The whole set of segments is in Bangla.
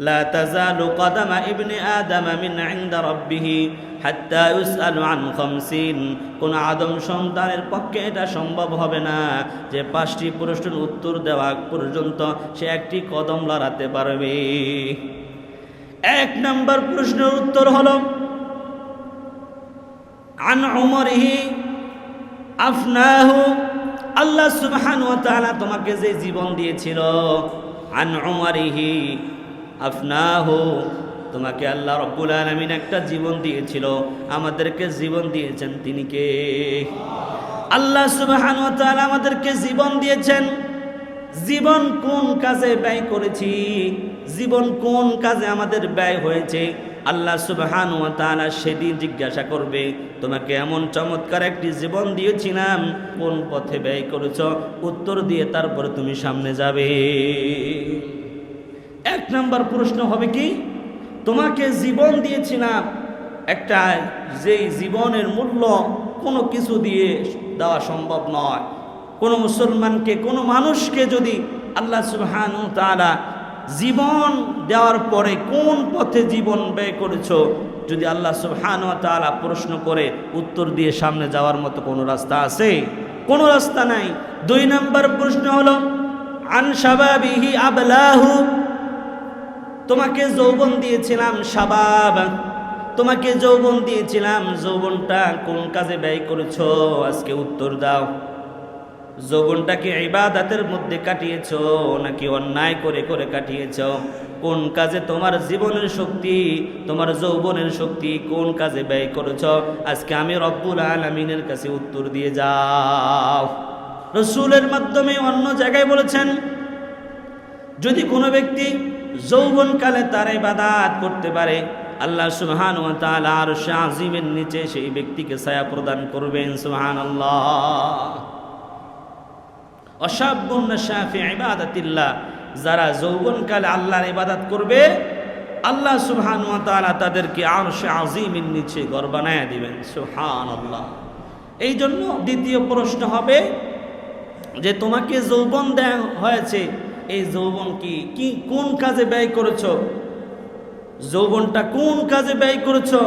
লা তাযালু কদামা ইবনি আদম মিন ইনদা রাব্বিহি হাত্তা ইউসআলু আন 50। কোন আদম সন্তানের পক্ষে এটা সম্ভব হবে না যে 5টি প্রশ্নের উত্তর দেওয়া পর্যন্ত সে একটি কদম লড়াতে পারবে। 1 নম্বর প্রশ্নের উত্তর হলো আন উমরিহি আফনাহু। আল্লাহ সুবহানাহু ওয়া তাআলা তোমাকে যে জীবন দিয়েছিল, আন উমরিহি আফনাহু, তোমাকে আল্লাহ রাব্বুল আলামিন একটা জীবন দিয়েছিল, আমাদেরকে জীবন দিয়েছেন তিনি কে? আল্লাহ সুবহানাহু ওয়া তাআলা আমাদেরকে জীবন দিয়েছেন। জীবন কোন কাজে ব্যয় করেছি, জীবন কোন কাজে আমাদের ব্যয় হয়েছে, আল্লাহ সুবহানাহু ওয়া তাআলা সেদিন জিজ্ঞাসা করবে, তোমাকে এমন চমৎকার একটি জীবন দিয়েছিলাম, কোন পথে ব্যয় করেছ? উত্তর দিয়ে তারপরে তুমি সামনে যাবে। 1 নম্বর প্রশ্ন হবে কি, তোমাকে জীবন দিয়েছিলাম একটা, যেই জীবনের মূল্য কোনো কিছু দিয়ে দেওয়া সম্ভব নয়। কোনো মুসলমানকে, কোনো মানুষকে যদি আল্লাহ সুবহানাহু ওয়া তাআলা জীবন দেওয়ার পরে কোন পথে জীবন ব্যয় করেছো, যদি আল্লাহ সুবহানাহু ওয়া তাআলা প্রশ্ন করে উত্তর দিয়ে সামনে যাওয়ার মতো কোনো রাস্তা আছে? কোনো রাস্তা নাই। 2 নম্বর প্রশ্ন হলো আন শাবাবিহি আবলাহু। তোমাকে যৌবন দিয়েছিলাম, শাবাব, তোমাকে যৌবন দিয়েছিলাম, যৌবনটা কোন কাজে ব্যয় করেছো? আজকে উত্তর দাও। যৌবনটাকে ইবাদতের মধ্যে কাটিয়েছো নাকি অন্যায় করে করে কাটিয়েছো? কোন কাজে তোমার জীবনের শক্তি, তোমার যৌবনের শক্তি কোন কাজে ব্যয় করেছো? আজকে আমি রব্বুল আলামিনের কাছে উত্তর দিয়ে যাও। রাসূলের মাধ্যমে অন্য জায়গায় বলেছেন, যদি কোনো ব্যক্তি যৌবনকালে তার ইবাদত করতে পারে, আল্লাহ সুবহানাহু ওয়া তাআলা আরশে আজিমের নিচে সেই ব্যক্তিকে ছায়া প্রদান করবেন। সুবহানাল্লাহ। অশাবুন নাশা ফি ইবাদাতিল্লাহ, যারা যৌবনকালে আল্লাহর ইবাদত করবে, আল্লাহ সুবহানাহু ওয়া তাআলা তাদেরকে আরশে আজিমের নিচে ঘর বানায়া দিবেন। সুবহানাল্লাহ। এই জন্য দ্বিতীয় প্রশ্ন হবে যে তোমাকে যৌবন দেওয়া হয়েছে, এই যৌবন কি কোন কাজে ব্যয় করেছো? যৌবনটা কোন কাজে ব্যয় করেছো?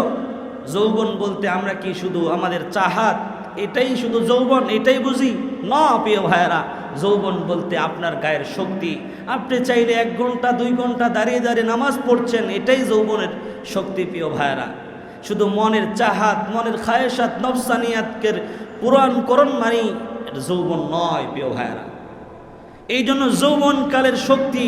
যৌবন বলতে আমরা কি শুধু আমাদের চাহাত এটাই শুধু যৌবন, এটাই বুঝি? না প্রিয় ভাইয়েরা, যৌবন বলতে আপনার গায়ের শক্তি। আপনি চাইলে 1 ঘন্টা 2 ঘন্টা দাঁড়িয়ে দাঁড়িয়ে নামাজ পড়ছেন, এটাই যৌবনের শক্তি প্রিয় ভাইয়েরা। শুধু মনের চাহাত, মনের খায়েশাত, নফসানিয়াতকে পূরণ মানে এটা যৌবন নয় প্রিয় ভাইয়েরা। এই জন্য যৌবনকালের শক্তি,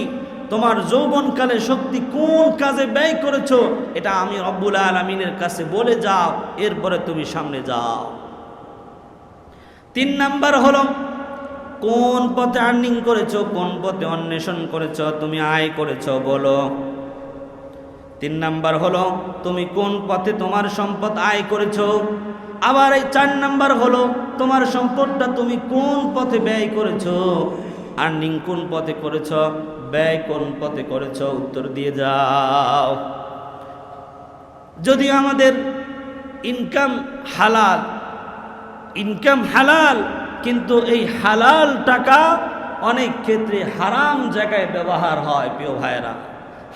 তোমার যৌবনকালের শক্তি কোন কাজে ব্যয় করেছো, এটা আমি রব্বুল আলামিনের কাছে বলে যাও, এরপরে তুমি সামনে যাও। 3 নাম্বার হলো কোন পথে আর্নিং করেছো, কোন পথে অন্বেষণ করেছো, তুমি আয় করেছো বলো। 3 নাম্বার হলো তুমি কোন পথে তোমার সম্পদ আয় করেছো। আবার এই 4 নাম্বার হলো তোমার সম্পদটা তুমি কোন পথে ব্যয় করেছো। আর্নিং কোন পথে করেছো, ব্যয় কোন পথে করেছো, উত্তর দিয়ে যাও। যদি আমাদের ইনকাম হালাল, কিন্তু এই হালাল টাকা অনেক ক্ষেত্রে হারাম জায়গায় ব্যবহার হয় প্রিয় ভাইয়েরা,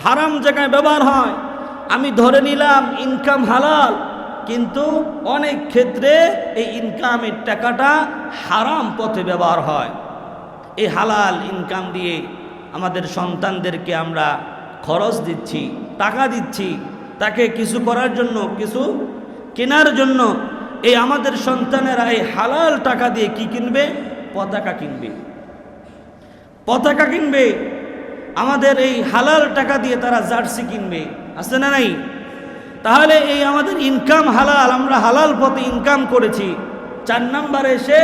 হারাম জায়গায় ব্যবহার হয়। আমি ধরে নিলাম ইনকাম হালাল, কিন্তু অনেক ক্ষেত্রে এই ইনকামের টাকাটা হারাম পথে ব্যবহার হয়। এই হালাল ইনকাম দিয়ে আমাদের সন্তানদেরকে আমরা খরচ দিচ্ছি, টাকা দিচ্ছি, তাকে কিছু করার জন্য, কিছু কেনার জন্য। এই আমাদের সন্তানেরা এই হালাল টাকা দিয়ে কি কিনবে? পতাকা কিনবে। আমাদের এই হালাল টাকা দিয়ে তারা জার্সি কিনবে, আছে না নাই? তাহলে এই আমাদের ইনকাম হালাল, আমরা হালাল পথে ইনকাম করেছি। 4 নম্বরে এসে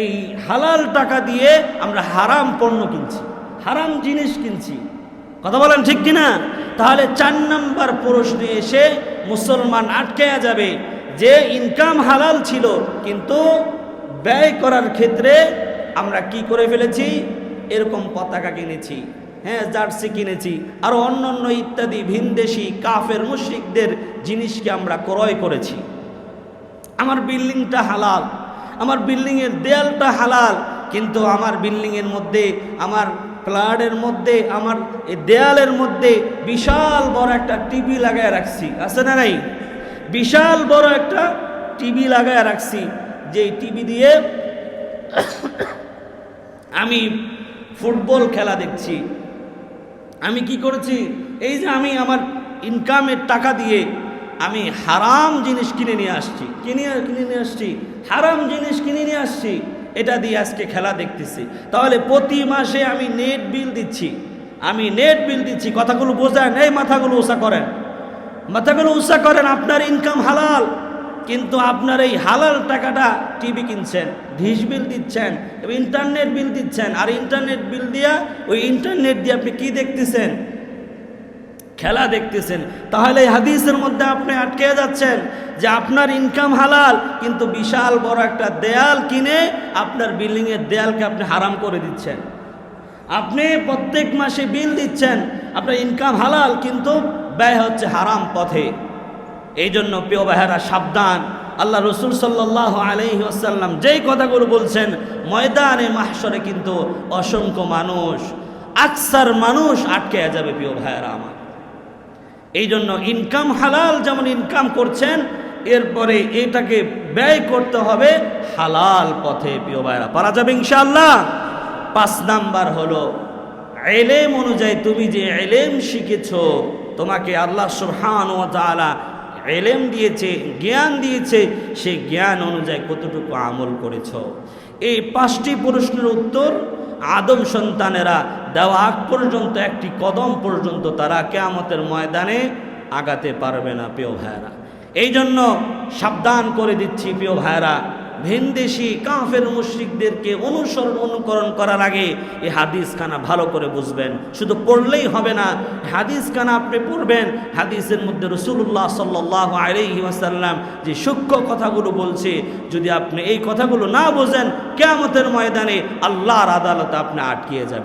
এই হালাল টাকা দিয়ে আমরা হারাম পণ্য কিনছি, হারাম জিনিস কিনছি। কথা বলেন ঠিক কিনা? তাহলে 4 নম্বর প্রশ্নে এসে মুসলমান আটকে যাবে যে ইনকাম হালাল ছিল, কিন্তু ব্যয় করার ক্ষেত্রে আমরা কি করে ফেলেছি? এরকম পতাকা কিনেছি, হ্যাঁ, জার্সি কিনেছি, আর অন্যান্য ইত্যাদি ভিনদেশি কাফের মুশরিকদের জিনিসকে আমরা ক্রয় করেছি। আমার বিল্ডিংটা হালাল, আমার বিল্ডিংয়ের দেয়ালটা হালাল, কিন্তু আমার বিল্ডিংয়ের মধ্যে আমার ফ্ল্যাটের মধ্যে আমার এই দেয়ালের মধ্যে বিশাল বড় একটা টিভি লাগায় রাখছি, আছে না নাই? বিশাল বড় একটা টিভি লাগায় রাখছি, যে টিভি দিয়ে আমি ফুটবল খেলা দেখছি। আমি কি করেছি? এই যে আমি আমার ইনকামের টাকা দিয়ে আমি হারাম জিনিস কিনে নিয়ে আসছি, কিনে নিয়ে আসছি, হারাম জিনিস কিনে নিয়ে আসছি, এটা দিয়ে আজকে খেলা দেখতেছি। তাহলে প্রতি মাসে আমি নেট বিল দিচ্ছি, কথাগুলো বোঝেন, এই মাথাগুলো উঁচা করেন। আপনার ইনকাম হালাল, কিন্তু আপনার এই হালাল টাকাটা টিভি কিনছেন, ডিশ বিল দিচ্ছেন, ইন্টারনেট বিল দিচ্ছেন, আর ইন্টারনেট বিল দিয়া ওই ইন্টারনেট দিয়ে আপনি কি দেখতেছেন? খেলা দেখতেছেন। তাহলে এই হাদিসের মধ্যে আপনি আটকে যাচ্ছেন যে আপনার ইনকাম হালাল, কিন্তু বিশাল বড় একটা দেয়াল কিনে আপনার বিল্ডিংয়ের দেয়ালকে আপনি হারাম করে দিচ্ছেন। আপনি প্রত্যেক মাসে বিল দিচ্ছেন, আপনার ইনকাম হালাল, কিন্তু ব্যয় হচ্ছে হারাম পথে। এই জন্য প্রিয় ভাইয়েরা সাবধান। আল্লাহ রসুল সাল্লাল্লাহু আলাইহি ওয়াসাল্লাম যেই কথাগুলো বলছেন, ময়দানে মাহশরে কিন্তু অসংখ্য মানুষ, আকসার মানুষ আটকে যাবে প্রিয় ভাইয়েরা আমার। এই জন্য ইনকাম হালাল যেমন ইনকাম করছেন, এরপরে এটাকে ব্যয় করতে হবে হালাল পথে প্রিয় ভাইয়েরা। পারা যাবে ইনশাআল্লাহ। 5 নাম্বার হলো ইলম অনুযায়ী, তুমি যে ইলম শিখেছো, তোমাকে আল্লাহ সুবহানাহু ওয়া তাআলা ইলম দিয়েছে, জ্ঞান দিয়েছে, সেই জ্ঞান অনুযায়ী কতটুকু আমল করেছো। এই 5টি প্রশ্নের উত্তর আদম সন্তানেরা দেওয়া আগ পর্যন্ত, একটি কদম পর্যন্ত তারা কিয়ামতের ময়দানে আগাতে পারবে না প্রিয় ভাইয়েরা। এই জন্য সাবধান করে দিচ্ছি প্রিয় ভাইয়েরা, ভিনদেশি কাফের মুশরিকদেরকে অনুকরণ করার আগে এই হাদিসখানা ভালো করে বুঝবেন। শুধু পড়লেই হবে না, হাদিসখানা আপনি পড়বেন। হাদিসের মধ্যে রাসূলুল্লাহ সাল্লাল্লাহু আলাইহি ওয়াসাল্লাম যে সূক্ষ্ম কথাগুলো বলছে, যদি আপনি এই কথাগুলো না বোঝেন, কিয়ামতের ময়দানে আল্লাহর আদালতে আপনি আটকে যাবেন।